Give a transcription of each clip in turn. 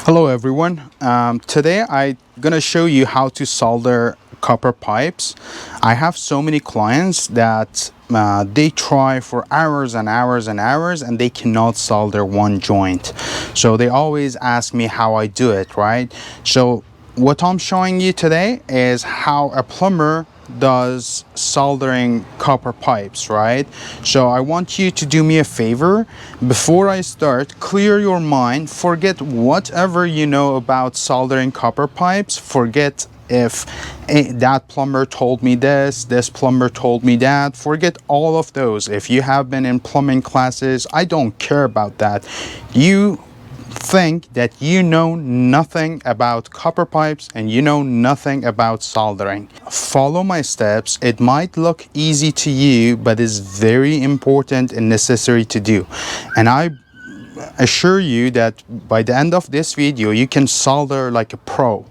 Hello everyone. Today I'm gonna show you how to solder copper pipes. I have so many clients that they try for hours and hours and hours and they cannot solder one joint. So they always ask me how I do it, right? So what I'm showing you today is how a plumber does soldering copper pipes, right? So I want you to do me a favor. Before I start, clear your mind, forget whatever you know about soldering copper pipes. Forget if that plumber told me this plumber told me that. Forget all of those. If you have been in plumbing classes, I don't care about that. You think that you know nothing about copper pipes and you know nothing about soldering. Follow my steps. It might look easy to you, but it's very important and necessary to do. And I assure you that by the end of this video, you can solder like a pro.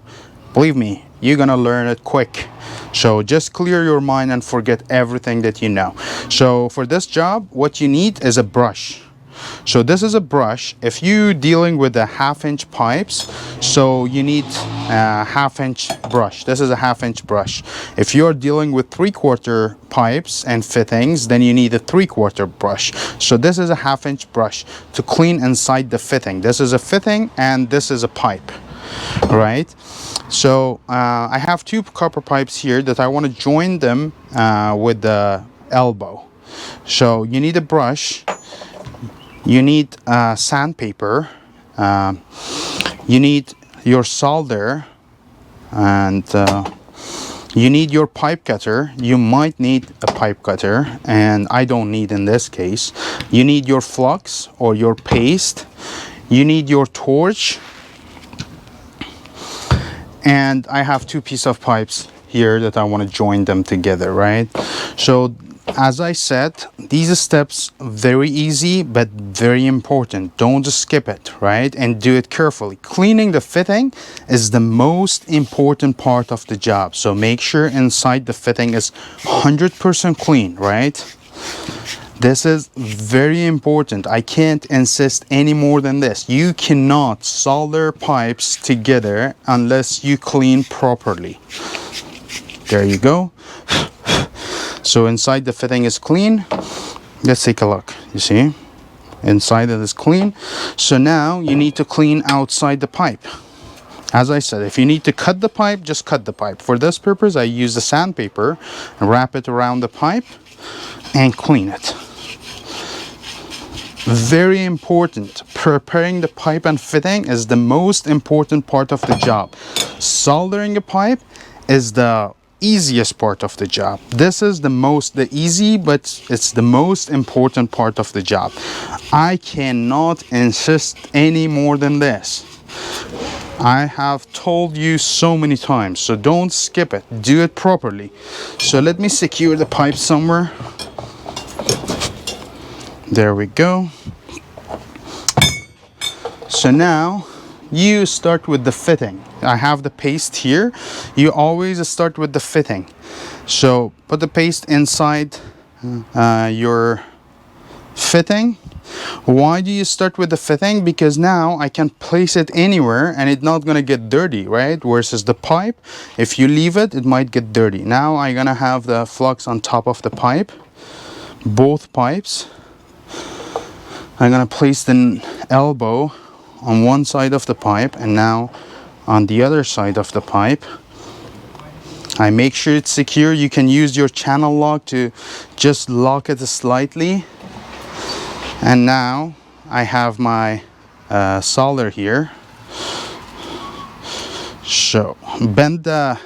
Believe me, you're gonna learn it quick. So just clear your mind and forget everything that you know. So for this job, what you need is a brush. So this is a brush. If you're dealing with the 1/2-inch pipes, so you need a 1/2-inch brush. This is a 1/2-inch brush. If you're dealing with 3/4 pipes and fittings, then you need a 3/4 brush. So this is a 1/2-inch brush to clean inside the fitting. This is a fitting and this is a pipe, right? So I have two copper pipes here that I want to join them with the elbow. So you need a brush. You need sandpaper, you need your solder, and you need your pipe cutter. You might need a pipe cutter, and I don't need in this case. You need your flux or your paste. You need your torch. And I have two pieces of pipes here that I want to join them together, right? So as I said, these steps very easy but very important. Don't skip it, right? And do it carefully. Cleaning the fitting is the most important part of the job. So make sure inside the fitting is 100% clean, right? This is very important. I can't insist any more than this. You cannot solder pipes together unless you clean properly. There you go. So inside the fitting is clean. Let's take a look. You see, inside it is clean. So now you need to clean outside the pipe. As I said, if you need to cut the pipe, just cut the pipe. For this purpose, I use the sandpaper and wrap it around the pipe and clean it. Very important. Preparing the pipe and fitting is the most important part of the job. Soldering a pipe is the easiest part of the job. This is the easy, but it's the most important part of the job. I cannot insist any more than this. I have told you so many times, so don't skip it. Do it properly. So let me secure the pipe somewhere. There we go. So now you start with the fitting. I have the paste here. You always start with the fitting. So put the paste inside your fitting. Why do you start with the fitting? Because now I can place it anywhere and it's not gonna get dirty, right? Versus the pipe, if you leave it, it might get dirty. Now I'm gonna have the flux on top of the pipe, both pipes. I'm gonna place the elbow on one side of the pipe and now on the other side of the pipe. I make sure it's secure. You can use your channel lock to just lock it slightly. And now I have my solder here. So bend the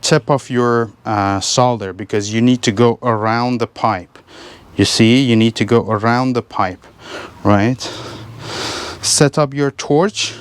tip of your solder because you need to go around the pipe. You see, you need to go around the pipe, right? Set up your torch.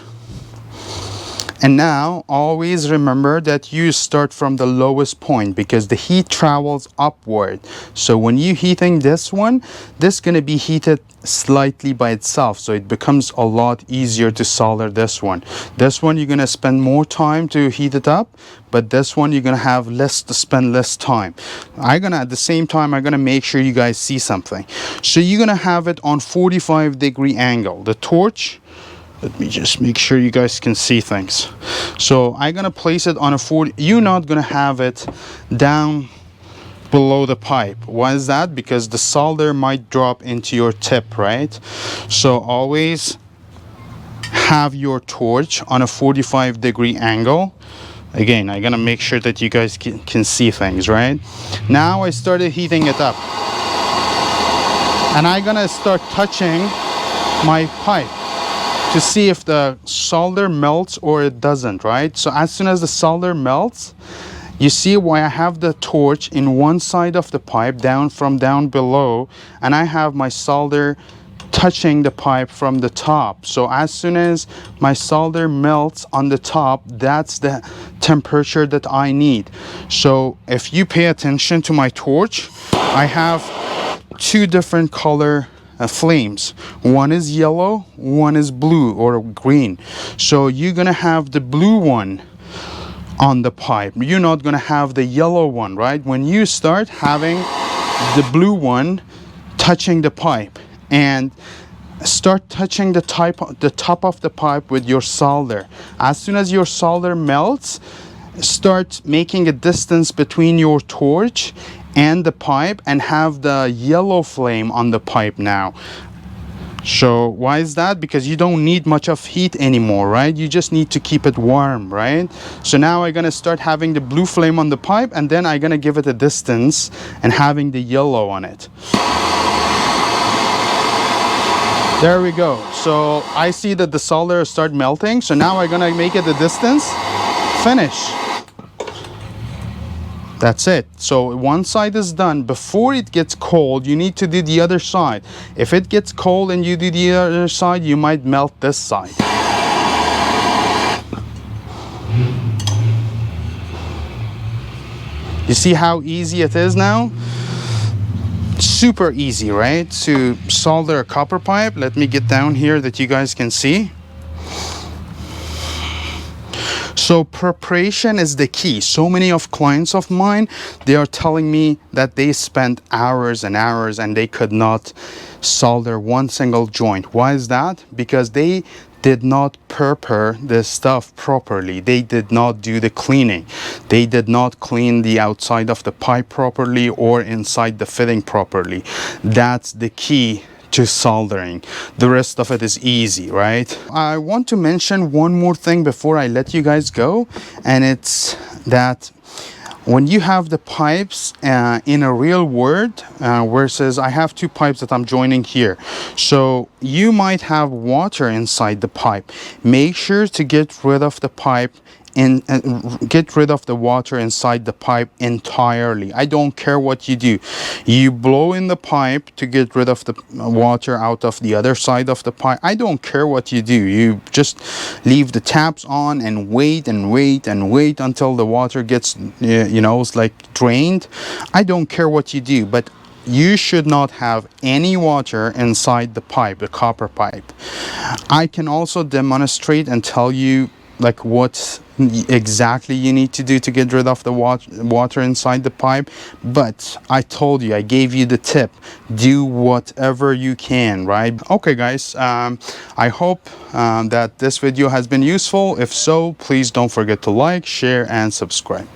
And now always remember that you start from the lowest point because the heat travels upward. So when you heating this one, this is going to be heated slightly by itself. So it becomes a lot easier to solder this one. This one you're going to spend more time to heat it up, but this one you're going to have spend less time. At the same time, I'm going to make sure you guys see something. So you're going to have it on 45-degree angle. The torch Let me just make sure you guys can see things. So I'm gonna place it on a 40. You're not gonna have it down below the pipe. Why is that? Because the solder might drop into your tip, right? So always have your torch on a 45-degree angle. Again, I'm gonna make sure that you guys can see things, right? Now I started heating it up, and I'm gonna start touching my pipe to see if the solder melts or it doesn't, right? So as soon as the solder melts, you see why I have the torch in one side of the pipe from down below, and I have my solder touching the pipe from the top. So as soon as my solder melts on the top, that's the temperature that I need. So if you pay attention to my torch, I have two different color flames. One is yellow, one is blue or green. So you're gonna have the blue one on the pipe. You're not gonna have the yellow one, right? When you start having the blue one touching the pipe, and start touching the top of the pipe with your solder. As soon as your solder melts, start making a distance between your torch and the pipe and have the yellow flame on the pipe now. So why is that? Because you don't need much of heat anymore, right? You just need to keep it warm, right? So now I'm gonna start having the blue flame on the pipe, and then I'm gonna give it a distance and having the yellow on it. There we go. So I see that the solder start melting. So now I'm gonna make it a distance, finish. That's it. So one side is done. Before it gets cold, you need to do the other side. If it gets cold and you do the other side, you might melt this side. You see how easy it is now? Super easy, right? To solder a copper pipe. Let me get down here that you guys can see. So preparation is the key. So many of clients of mine, they are telling me that they spent hours and hours and they could not solder one single joint. Why is that? Because they did not prepare the stuff properly. They did not do the cleaning. They did not clean the outside of the pipe properly or inside the fitting properly. That's the key to soldering. The rest of it is easy, right? I want to mention one more thing before I let you guys go, and it's that when you have the pipes in a real world versus I have two pipes that I'm joining here, so you might have water inside the pipe. Make sure to get rid of the pipe and get rid of the water inside the pipe entirely. I don't care what you do. You blow in the pipe to get rid of the water out of the other side of the pipe. I don't care what you do. You just leave the taps on and wait and wait and wait until the water gets, you know, it's like drained. I don't care what you do, but you should not have any water inside the pipe, the copper pipe. I can also demonstrate and tell you like what exactly you need to do to get rid of the water inside the pipe, but I told you, I gave you the tip. Do whatever you can, right? Okay guys, I hope that this video has been useful. If so, please don't forget to like, share and subscribe.